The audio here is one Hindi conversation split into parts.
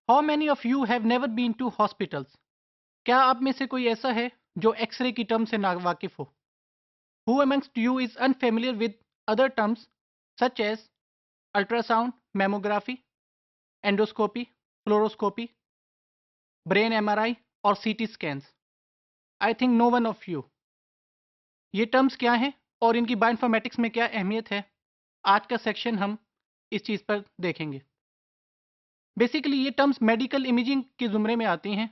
How many of you have never been to hospitals? क्या आप में से कोई ऐसा है जो एक्सरे की टर्म से ना वाकिफ हो? Who amongst you is unfamiliar with other terms such as ultrasound, mammography, endoscopy, fluoroscopy, brain MRI और CT scans? I think no one of you. ये टर्म्स क्या हैं और इनकी बायोइन्फॉर्मेटिक्स में क्या अहमियत है, आज का सेक्शन हम इस चीज़ पर देखेंगे। बेसिकली ये टर्म्स मेडिकल इमेजिंग के ज़ुमरे में आती हैं,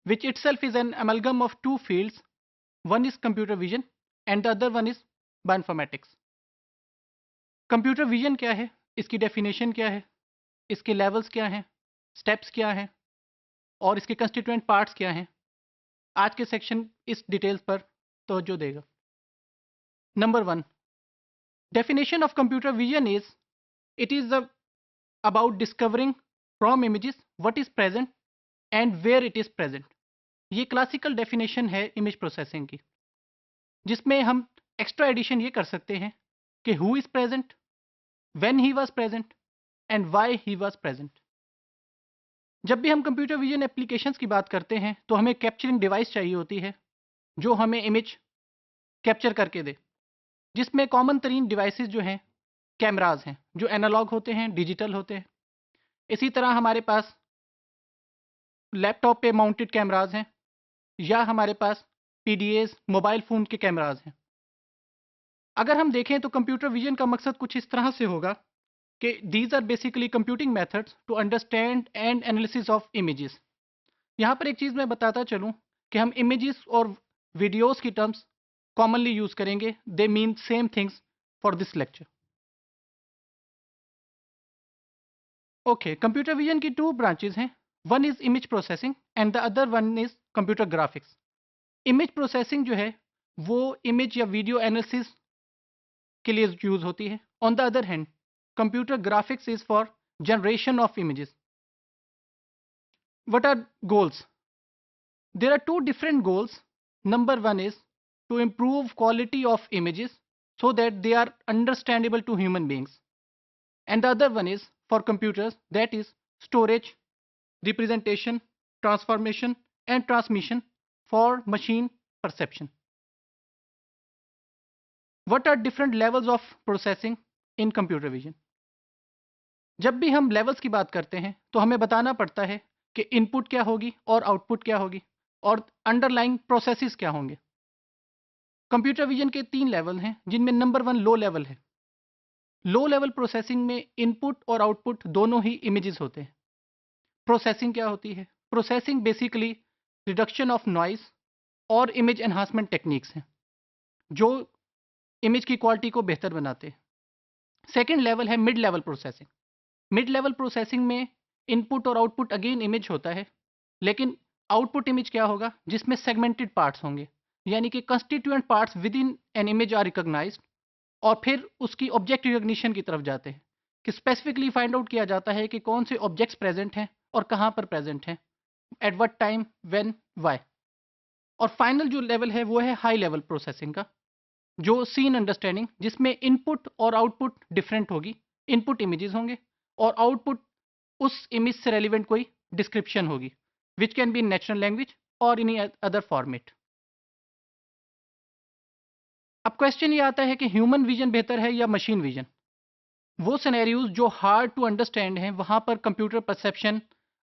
which itself is an amalgam of two fields. One is computer vision and the other one is bioinformatics. Computer vision क्या है, इसकी डेफिनेशन क्या है, इसके लेवल्स क्या हैं, स्टेप्स क्या हैं और इसके कंस्टिट्यूएंट पार्ट्स क्या हैं, आज के सेक्शन इस डिटेल्स पर तवज्जो देगा। Number one, definition of computer vision is it is about discovering from images what is present and where it is present. ये क्लासिकल डेफिनेशन है इमेज प्रोसेसिंग की, जिसमें हम एक्स्ट्रा एडिशन ये कर सकते हैं कि who is present, when he was present and why he was present. जब भी हम कंप्यूटर विजन एप्लीकेशंस की बात करते हैं तो हमें कैप्चरिंग डिवाइस चाहिए होती है जो हमें इमेज कैप्चर करके दे, जिसमें कॉमन तरीन डिवाइसेस जो हैं कैमराज हैं, जो एनालॉग होते हैं, डिजिटल होते हैं। इसी तरह हमारे पास लैपटॉप पे माउंटेड कैमराज हैं या हमारे पास पीडीएस मोबाइल फ़ोन के कैमराज हैं। अगर हम देखें तो कंप्यूटर विजन का मकसद कुछ इस तरह से होगा कि these are basically computing methods to understand and analysis of images. यहाँ पर एक चीज़ मैं बताता चलूँ कि हम इमेजेस और वीडियोस की टर्म्स कॉमनली यूज़ करेंगे, they mean same things for this lecture. Okay, computer vision की टू ब्रांचेज हैं, one is image processing and the other one is computer graphics. Image processing जो है वो इमेज या वीडियो एनालिसिस के लिए यूज़ होती है। On the other hand computer graphics is for generation of images. What are goals? There are two different goals. Number one is to improve quality of images so that they are understandable to human beings. And the other one is for computers, that is storage, representation, transformation and transmission for machine perception. What are different levels of processing in computer vision? जब भी हम लेवल्स की बात करते हैं तो हमें बताना पड़ता है कि इनपुट क्या होगी और आउटपुट क्या होगी और अंडरलाइंग प्रोसेसेस क्या होंगे। कंप्यूटर विजन के 3 लेवल हैं, जिनमें नंबर 1 लो लेवल है। लो लेवल प्रोसेसिंग में इनपुट और आउटपुट दोनों ही इमेजेस होते हैं। प्रोसेसिंग क्या होती है? Processing basically reduction of noise और इमेज एनहांसमेंट टेक्निक्स हैं, जो इमेज की क्वालिटी को बेहतर बनाते हैं। सेकंड लेवल है mid level processing. Mid level processing में इनपुट और आउटपुट अगेन इमेज होता है, लेकिन आउटपुट इमेज क्या होगा, जिसमें सेगमेंटेड पार्ट्स होंगे, यानी कि constituent parts within an image are recognised और फिर उसकी ऑब्जेक्ट रिकॉग्निशन की तरफ जाते हैं कि स्पेसिफिकली फाइंड आउट किया जाता है कि कौन से ऑब्जेक्ट्स प्रेजेंट हैं और कहाँ पर प्रेजेंट हैं, at what time, when, why. और फाइनल जो लेवल है वो है हाई लेवल प्रोसेसिंग का, जो सीन अंडरस्टैंडिंग, जिसमें इनपुट और आउटपुट डिफरेंट होगी। इनपुट इमेजेस होंगे और आउटपुट उस इमेज से रेलिवेंट कोई डिस्क्रिप्शन होगी, which can be in natural language और इन अदर फॉर्मेट। अब क्वेश्चन ये आता है कि ह्यूमन विजन बेहतर है या मशीन विजन? वो सिनेरियोज जो हार्ड टू अंडरस्टैंड हैं वहाँ पर कंप्यूटर परसेप्शन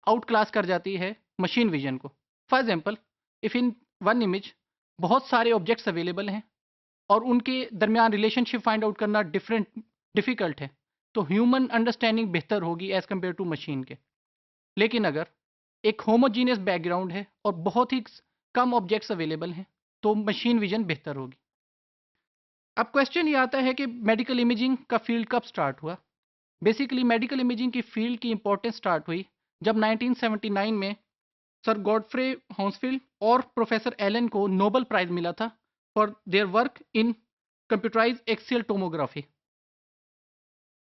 आउट क्लास कर जाती है मशीन विजन को। For example, if in one image बहुत सारे ऑब्जेक्ट्स अवेलेबल हैं और उनके दरमियान रिलेशनशिप फाइंड आउट करना डिफ़िकल्ट है, तो ह्यूमन अंडरस्टैंडिंग बेहतर होगी एज़ कम्पेयर टू मशीन के। लेकिन अगर एक होमोजीनियस बैकग्राउंड है और बहुत ही कम ऑब्जेक्ट्स अवेलेबल हैं, तो मशीन विजन बेहतर होगी। अब क्वेश्चन ये आता है कि मेडिकल इमेजिंग का फील्ड कब स्टार्ट हुआ? बेसिकली मेडिकल इमेजिंग की फील्ड की इंपॉर्टेंस स्टार्ट हुई जब 1979 में सर गॉडफ्रे हॉन्सफील्ड और प्रोफेसर एलन को नोबेल प्राइज़ मिला था for their work in computerised axial tomography.